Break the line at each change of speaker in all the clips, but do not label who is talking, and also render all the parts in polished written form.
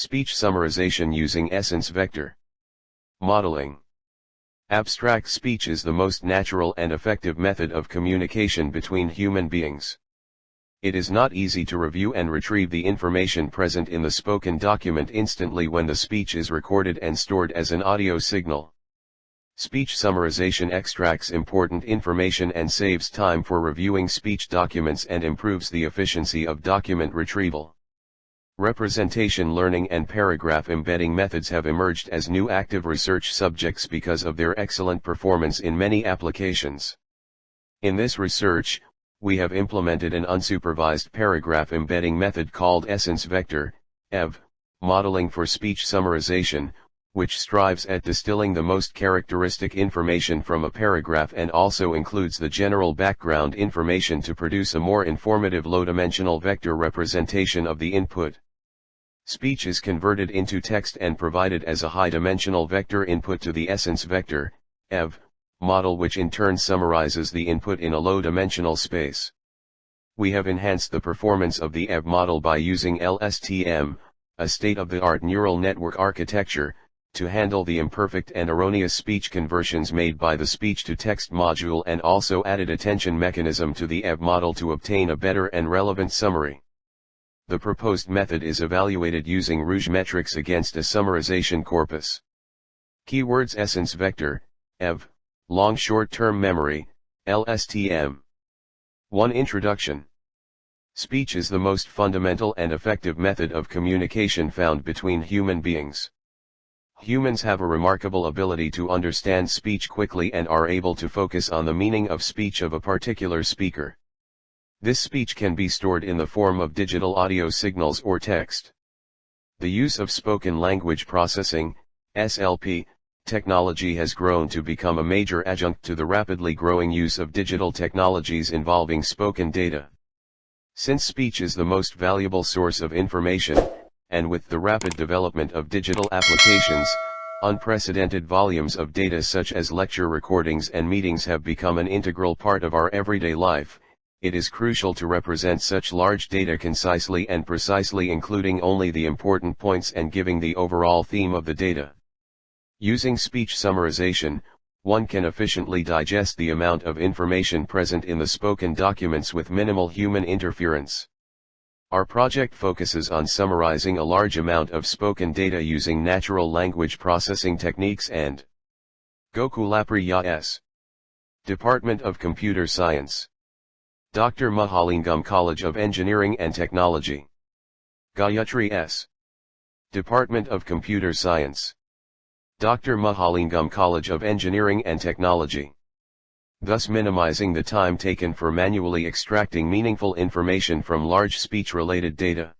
Speech summarization using essence vector. Modeling. Abstract speech is the most natural and effective method of communication between human beings. It is not easy to review and retrieve the information present in the spoken document instantly when the speech is recorded and stored as an audio signal. Speech summarization extracts important information and saves time for reviewing speech documents and improves the efficiency of document retrieval. Representation learning and paragraph embedding methods have emerged as new active research subjects because of their excellent performance in many applications. In this research, we have implemented an unsupervised paragraph embedding method called essence vector, EV, modeling for speech summarization, which strives at distilling the most characteristic information from a paragraph and also includes the general background information to produce a more informative low-dimensional vector representation of the input. Speech is converted into text and provided as a high-dimensional vector input to the essence vector, EV, model, which in turn summarizes the input in a low-dimensional space. We have enhanced the performance of the EV model by using LSTM, a state-of-the-art neural network architecture, to handle the imperfect and erroneous speech conversions made by the speech-to-text module, and also added attention mechanism to the EV model to obtain a better and relevant summary. The proposed method is evaluated using ROUGE metrics against a summarization corpus. Keywords: essence vector, EV, long short-term memory, LSTM. 1. Introduction. Speech is the most fundamental and effective method of communication found between human beings. Humans have a remarkable ability to understand speech quickly and are able to focus on the meaning of speech of a particular speaker. This speech can be stored in the form of digital audio signals or text. The use of spoken language processing, SLP, technology has grown to become a major adjunct to the rapidly growing use of digital technologies involving spoken data. Since speech is the most valuable source of information, and with the rapid development of digital applications, unprecedented volumes of data such as lecture recordings and meetings have become an integral part of our everyday life, it is crucial to represent such large data concisely and precisely, including only the important points and giving the overall theme of the data. Using speech summarization, one can efficiently digest the amount of information present in the spoken documents with minimal human interference. Our project focuses on summarizing a large amount of spoken data using natural language processing techniques and Gokulapriya S. Department of Computer Science. Dr. Mahalingam College of Engineering and Technology. Gayathri S. Department of Computer Science. Dr. Mahalingam College of Engineering and Technology. Thus minimizing the time taken for manually extracting meaningful information from large speech-related data.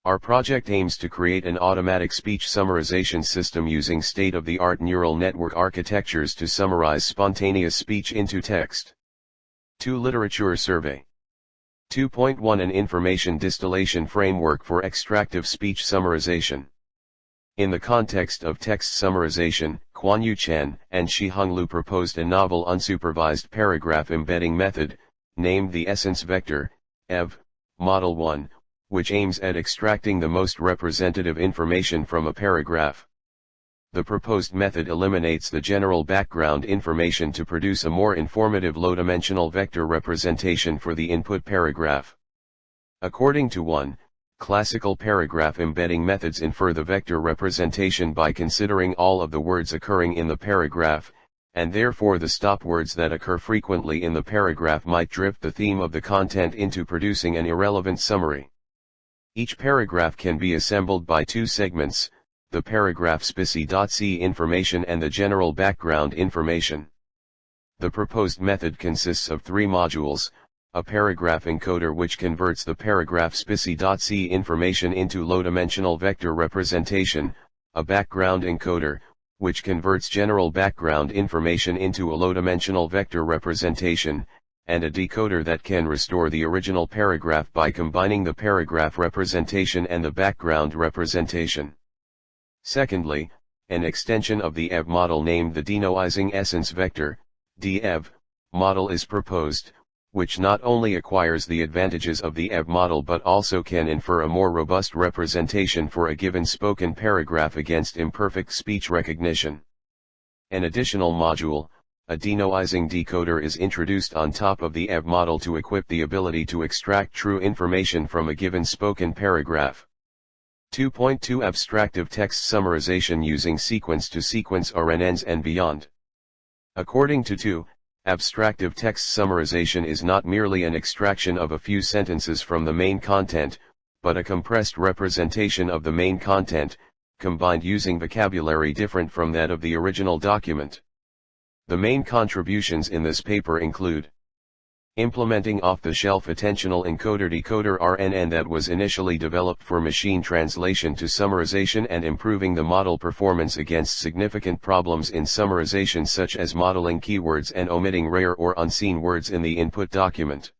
Our project aims to create an automatic speech summarization system using state-of-the-art neural network architectures to summarize spontaneous speech into text. 2. Literature survey. 2.1 An information distillation framework for extractive speech summarization. In the context of text summarization, Kuan-Yu Chan and Shi-Hung Liu proposed a novel unsupervised paragraph embedding method, named the Essence Vector, EV, Model 1, which aims at extracting the most representative information from a paragraph. The proposed method eliminates the general background information to produce a more informative low-dimensional vector representation for the input paragraph. According to one, classical paragraph embedding methods infer the vector representation by considering all of the words occurring in the paragraph, and therefore the stop words that occur frequently in the paragraph might drift the theme of the content into producing an irrelevant summary. Each paragraph can be assembled by two segments, the paragraph specie.c information and the general background information. The proposed method consists of three modules: a paragraph encoder which converts the paragraph specie.c information into low-dimensional vector representation, a background encoder, which converts general background information into a low-dimensional vector representation, and a decoder that can restore the original paragraph by combining the paragraph representation and the background representation. Secondly, an extension of the EV model named the denoising essence vector, DEV, model is proposed, which not only acquires the advantages of the EB model but also can infer a more robust representation for a given spoken paragraph against imperfect speech recognition. An additional module, a denoising decoder, is introduced on top of the EB model to equip the ability to extract true information from a given spoken paragraph. 2.2 Abstractive text summarization using sequence-to-sequence Rnns and beyond. According to 2, abstractive text summarization is not merely an extraction of a few sentences from the main content, but a compressed representation of the main content, combined using vocabulary different from that of the original document. The main contributions in this paper include implementing off-the-shelf attentional encoder-decoder RNN that was initially developed for machine translation to summarization and improving the model performance against significant problems in summarization such as modeling keywords and omitting rare or unseen words in the input document.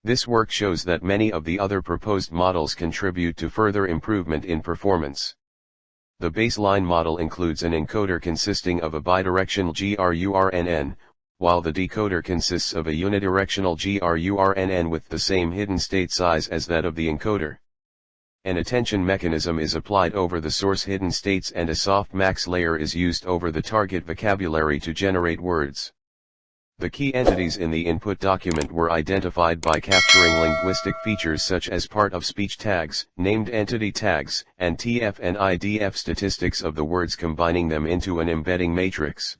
This work shows that many of the other proposed models contribute to further improvement in performance. The baseline model includes an encoder consisting of a bidirectional GRURNN, while the decoder consists of a unidirectional GRURNN with the same hidden state size as that of the encoder. An attention mechanism is applied over the source hidden states and a softmax layer is used over the target vocabulary to generate words. The key entities in the input document were identified by capturing linguistic features such as part-of-speech tags, named entity tags, and TF and IDF statistics of the words, combining them into an embedding matrix.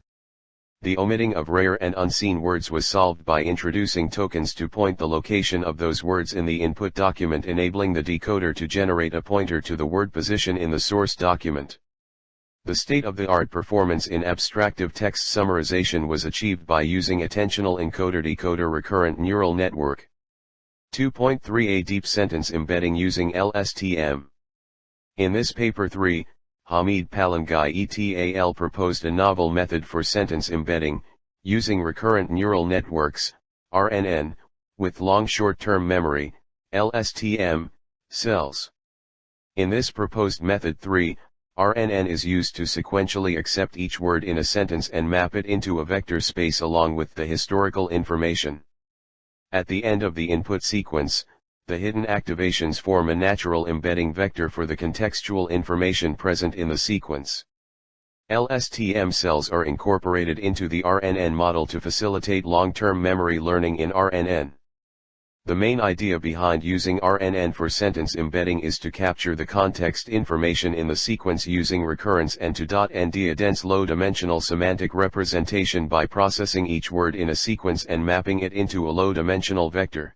The omitting of rare and unseen words was solved by introducing tokens to point the location of those words in the input document, enabling the decoder to generate a pointer to the word position in the source document. The state-of-the-art performance in abstractive text summarization was achieved by using attentional encoder-decoder recurrent neural network. 2.3 A deep sentence embedding using LSTM. In this paper 3, Hamid Palangai et al. Proposed a novel method for sentence embedding, using recurrent neural networks, RNN, with long short-term memory, LSTM, cells. In this proposed method 3, RNN is used to sequentially accept each word in a sentence and map it into a vector space along with the historical information. At the end of the input sequence, the hidden activations form a natural embedding vector for the contextual information present in the sequence. LSTM cells are incorporated into the RNN model to facilitate long-term memory learning in RNN. The main idea behind using RNN for sentence embedding is to capture the context information in the sequence using recurrence and to ND a dense low-dimensional semantic representation by processing each word in a sequence and mapping it into a low-dimensional vector.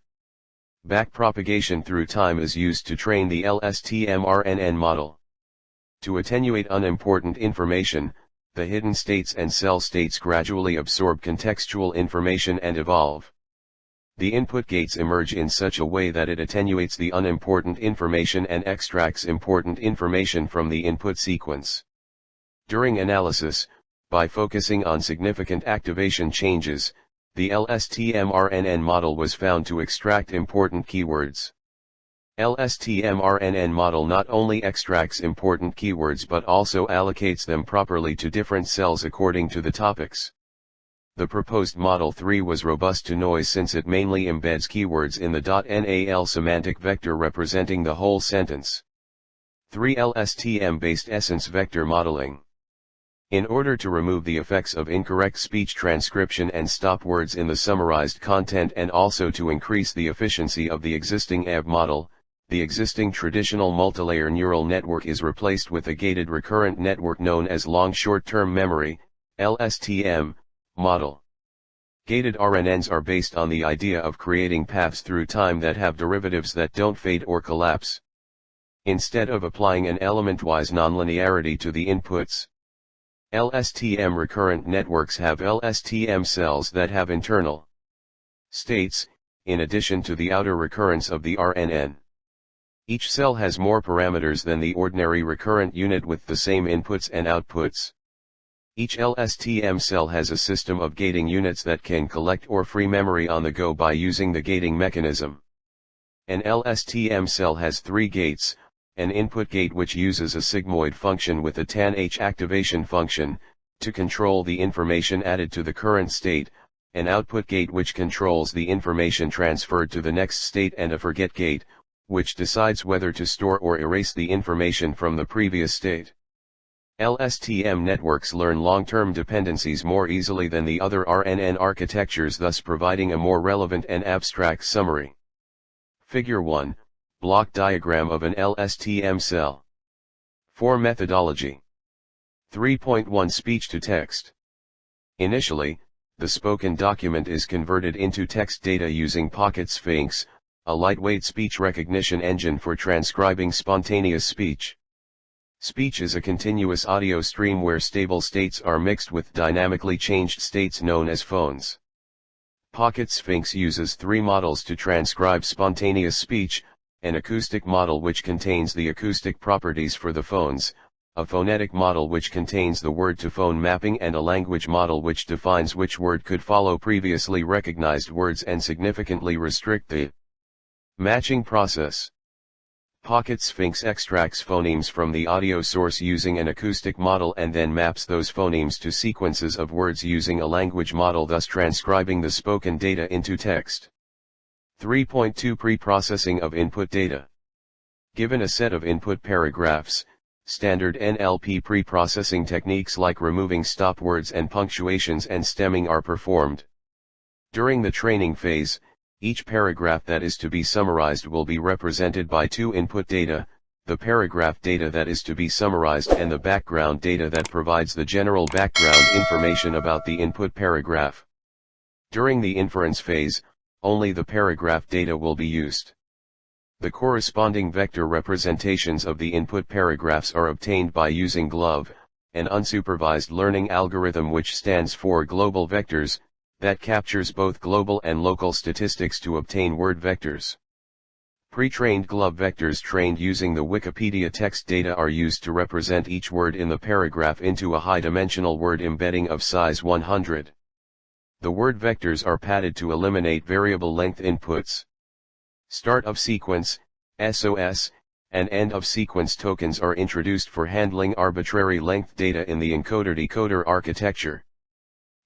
Backpropagation through time is used to train the LSTM RNN model. To attenuate unimportant information, the hidden states and cell states gradually absorb contextual information and evolve. The input gates emerge in such a way that it attenuates the unimportant information and extracts important information from the input sequence. During analysis, by focusing on significant activation changes, the LSTM-RNN model was found to extract important keywords. LSTM-RNN model not only extracts important keywords but also allocates them properly to different cells according to the topics. The proposed Model 3 was robust to noise since it mainly embeds keywords in the .NAL semantic vector representing the whole sentence. 3. LSTM-based essence vector modeling. In order to remove the effects of incorrect speech transcription and stop words in the summarized content and also to increase the efficiency of the existing EB model, the existing traditional multilayer neural network is replaced with a gated recurrent network known as long short-term memory, LSTM, model. Gated RNNs are based on the idea of creating paths through time that have derivatives that don't fade or collapse. Instead of applying an element-wise nonlinearity to the inputs, LSTM recurrent networks have LSTM cells that have internal states, in addition to the outer recurrence of the RNN. Each cell has more parameters than the ordinary recurrent unit with the same inputs and outputs. Each LSTM cell has a system of gating units that can collect or free memory on the go by using the gating mechanism. An LSTM cell has 3 gates, an input gate which uses a sigmoid function with a tan H activation function, to control the information added to the current state, an output gate which controls the information transferred to the next state, and a forget gate, which decides whether to store or erase the information from the previous state. LSTM networks learn long-term dependencies more easily than the other RNN architectures, thus providing a more relevant and abstract summary. Figure 1, block diagram of an LSTM cell. 4. Methodology. 3.1 Speech to text. Initially, the spoken document is converted into text data using Pocket Sphinx, a lightweight speech recognition engine for transcribing spontaneous speech. Speech is a continuous audio stream where stable states are mixed with dynamically changed states known as phones. Pocket Sphinx uses 3 models to transcribe spontaneous speech: an acoustic model which contains the acoustic properties for the phones, a phonetic model which contains the word-to-phone mapping, and a language model which defines which word could follow previously recognized words and significantly restrict the matching process. Pocket Sphinx extracts phonemes from the audio source using an acoustic model and then maps those phonemes to sequences of words using a language model, thus transcribing the spoken data into text. 3.2 Pre-processing of input data. Given a set of input paragraphs, standard NLP pre-processing techniques like removing stop words and punctuations and stemming are performed. During the training phase, each paragraph that is to be summarized will be represented by 2 input data: the paragraph data that is to be summarized and the background data that provides the general background information about the input paragraph. During the inference phase, only the paragraph data will be used. The corresponding vector representations of the input paragraphs are obtained by using GLOVE, an unsupervised learning algorithm which stands for Global Vectors, that captures both global and local statistics to obtain word vectors. Pre-trained GLOVE vectors trained using the Wikipedia text data are used to represent each word in the paragraph into a high-dimensional word embedding of size 100. The word vectors are padded to eliminate variable length inputs. Start of sequence, SOS, and end of sequence tokens are introduced for handling arbitrary length data in the encoder-decoder architecture.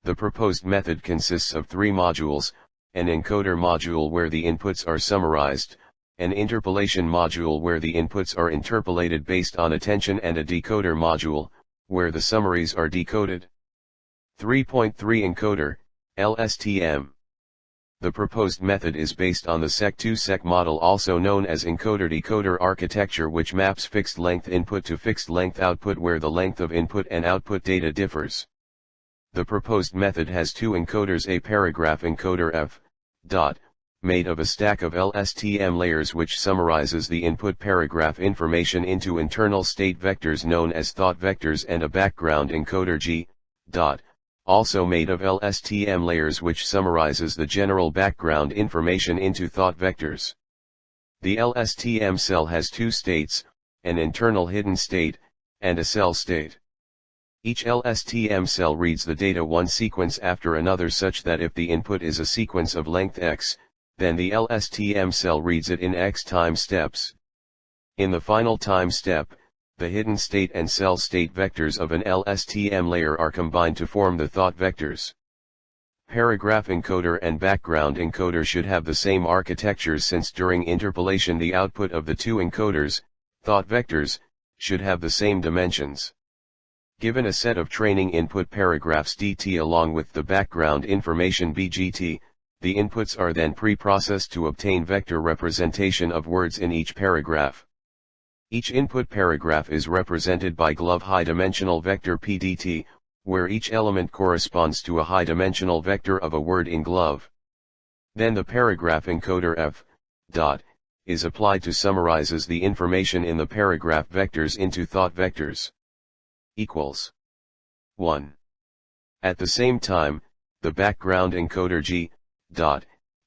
The proposed method consists of 3 modules: an encoder module where the inputs are summarized, an interpolation module where the inputs are interpolated based on attention, and a decoder module, where the summaries are decoded. 3.3 Encoder, LSTM. The proposed method is based on the Sec2-Sec model, also known as encoder-decoder architecture, which maps fixed-length input to fixed-length output where the length of input and output data differs. The proposed method has 2 encoders: a paragraph encoder F. Made of a stack of LSTM layers which summarizes the input paragraph information into internal state vectors known as thought vectors, and a background encoder G. Also made of LSTM layers which summarizes the general background information into thought vectors. The LSTM cell has 2 states, an internal hidden state, and a cell state. Each LSTM cell reads the data one sequence after another, such that if the input is a sequence of length x, then the LSTM cell reads it in x time steps. In the final time step, the hidden state and cell state vectors of an LSTM layer are combined to form the thought vectors. Paragraph encoder and background encoder should have the same architectures, since during interpolation the output of the 2 encoders, thought vectors, should have the same dimensions. Given a set of training input paragraphs DT along with the background information BGT, the inputs are then pre-processed to obtain vector representation of words in each paragraph. Each input paragraph is represented by GLOVE high-dimensional vector PDT, where each element corresponds to a high-dimensional vector of a word in GLOVE. Then the paragraph encoder F. is applied to summarizes the information in the paragraph vectors into thought vectors. 1. At the same time, the background encoder G.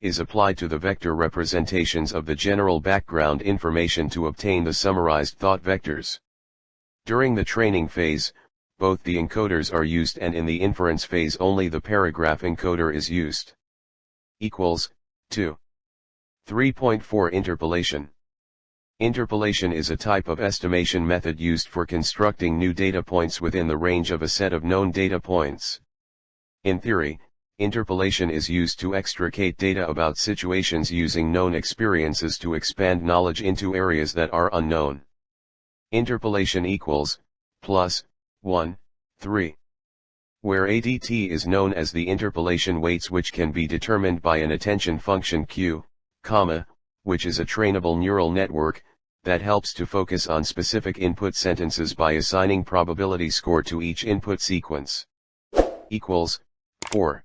is applied to the vector representations of the general background information to obtain the summarized thought vectors. During the training phase, both the encoders are used, and in the inference phase only the paragraph encoder is used. 2. 3.4 Interpolation. Interpolation is a type of estimation method used for constructing new data points within the range of a set of known data points. In theory, Interpolation is used to extricate data about situations using known experiences to expand knowledge into areas that are unknown. Interpolation equals, plus, 1, 3. Where ADT is known as the interpolation weights, which can be determined by an attention function Q, which is a trainable neural network, that helps to focus on specific input sentences by assigning probability score to each input sequence. Equals, 4.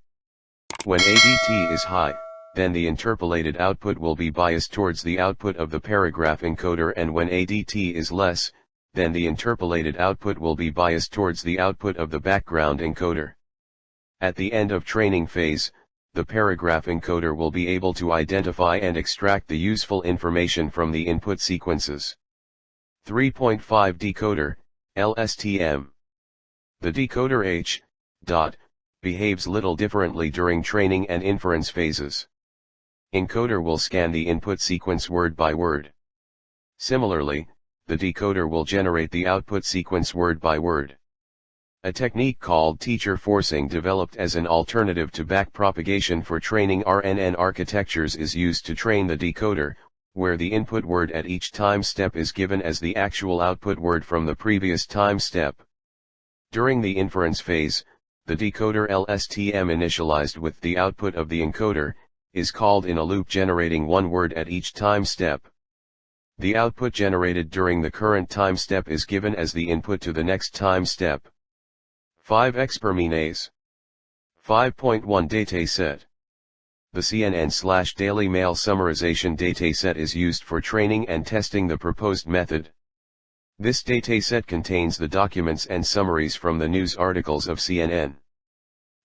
When ADT is high, then the interpolated output will be biased towards the output of the paragraph encoder, and when ADT is less, then the interpolated output will be biased towards the output of the background encoder. At the end of training phase, the paragraph encoder will be able to identify and extract the useful information from the input sequences. 3.5 Decoder Lstm. The decoder H. behaves little differently during training and inference phases. Encoder will scan the input sequence word by word. Similarly, the decoder will generate the output sequence word by word. A technique called teacher forcing, developed as an alternative to backpropagation for training RNN architectures, is used to train the decoder, where the input word at each time step is given as the actual output word from the previous time step. During the inference phase, the decoder Lstm initialized with the output of the encoder, is called in a loop, generating one word at each time step. The output generated during the current time step is given as the input to the next time step. 5 Expermient. 5.1 Dataset. The CNN/Daily Mail summarization dataset is used for training and testing the proposed method. This dataset contains the documents and summaries from the news articles of CNN.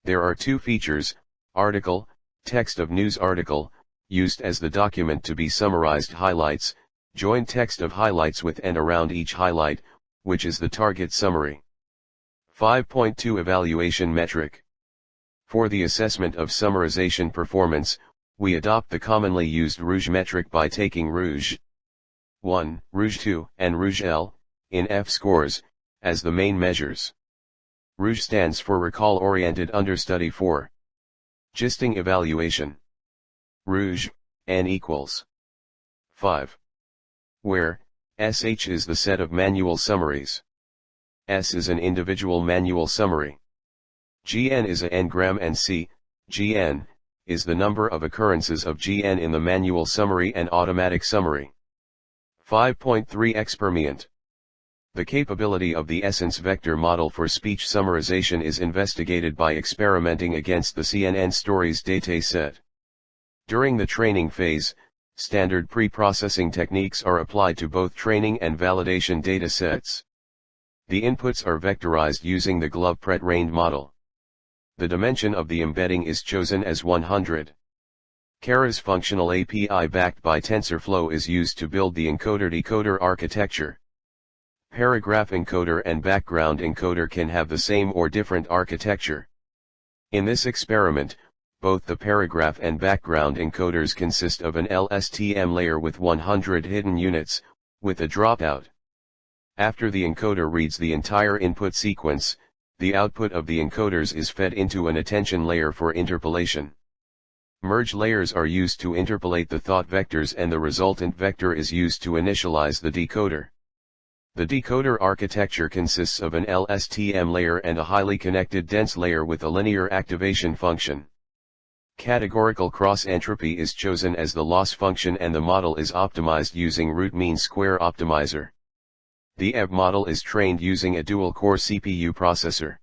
There are two features: article, text of news article, used as the document to be summarized; highlights, join text of highlights with and around each highlight, which is the target summary. 5.2 Evaluation metric. For the assessment of summarization performance, we adopt the commonly used ROUGE metric by taking ROUGE 1, ROUGE 2, and ROUGE L, in F scores, as the main measures. ROUGE stands for Recall-Oriented Understudy. 4. Gisting evaluation. ROUGE, N equals 5. Where SH is the set of manual summaries. S is an individual manual summary. GN is a n-gram, and GN, is the number of occurrences of GN in the manual summary and automatic summary. 5.3 Expermient. The capability of the essence vector model for speech summarization is investigated by experimenting against the CNN stories dataset. During the training phase, standard pre-processing techniques are applied to both training and validation datasets. The inputs are vectorized using the Gokulapriya model. The dimension of the embedding is chosen as 100. Keras functional API backed by TensorFlow is used to build the encoder-decoder architecture. Paragraph encoder and background encoder can have the same or different architecture. In this experiment, both the paragraph and background encoders consist of an LSTM layer with 100 hidden units, with a dropout. After the encoder reads the entire input sequence, the output of the encoders is fed into an attention layer for interpolation. Merge layers are used to interpolate the thought vectors, and the resultant vector is used to initialize the decoder. The decoder architecture consists of an LSTM layer and a highly connected dense layer with a linear activation function. Categorical cross-entropy is chosen as the loss function, and the model is optimized using root mean square optimizer. The EB model is trained using a dual-core CPU processor.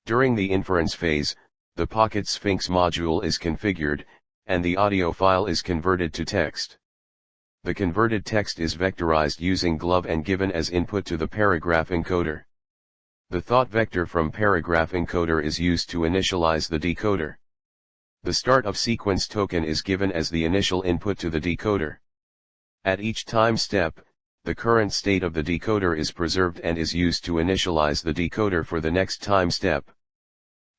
During the inference phase, the Pocket Sphinx module is configured, and the audio file is converted to text. The converted text is vectorized using GLOV and given as input to the paragraph encoder. The thought vector from paragraph encoder is used to initialize the decoder. The start of sequence token is given as the initial input to the decoder. At each time step, the current state of the decoder is preserved and is used to initialize the decoder for the next time step.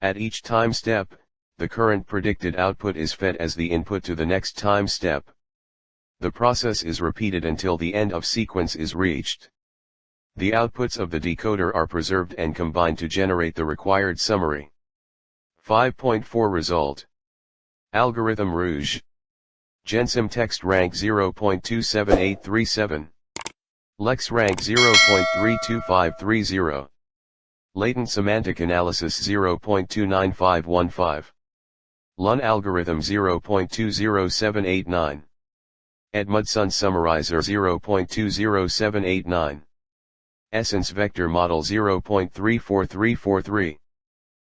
At each time step, the current predicted output is fed as the input to the next time step. The process is repeated until the end of sequence is reached. The outputs of the decoder are preserved and combined to generate the required summary. 5.4 Result. Algorithm ROUGE. Gensim text rank 0.27837. Lex rank 0.32530. Latent semantic analysis 0.29515. LUN algorithm 0.20789. Edmundson summarizer 0.20789. Essence vector model 0.34343.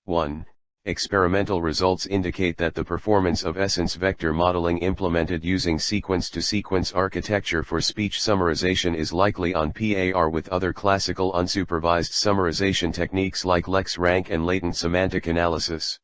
1. Experimental results indicate that the performance of essence vector modeling implemented using sequence-to-sequence architecture for speech summarization is likely on par with other classical unsupervised summarization techniques like lex rank and latent semantic analysis.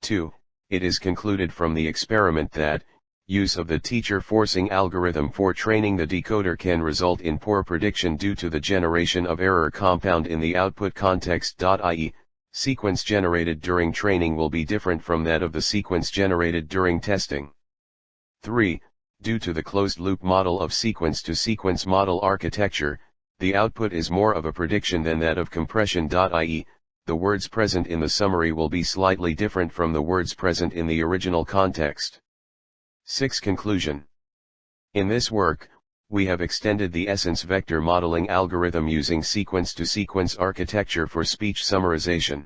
2. It is concluded from the experiment that use of the teacher forcing algorithm for training the decoder can result in poor prediction due to the generation of error compound in the output context, i.e., sequence generated during training will be different from that of the sequence generated during testing. 3. Due to the closed-loop model of sequence-to-sequence model architecture, the output is more of a prediction than that of compression, i.e., the words present in the summary will be slightly different from the words present in the original context. 6. Conclusion. In this work, we have extended the essence vector modeling algorithm using sequence-to-sequence architecture for speech summarization.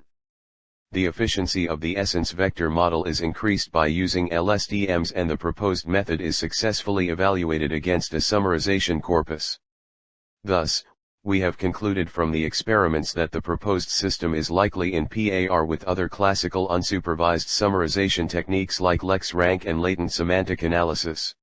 The efficiency of the essence vector model is increased by using LSTMs, and the proposed method is successfully evaluated against a summarization corpus. Thus, we have concluded from the experiments that the proposed system is likely in par with other classical unsupervised summarization techniques like lex rank and latent semantic analysis.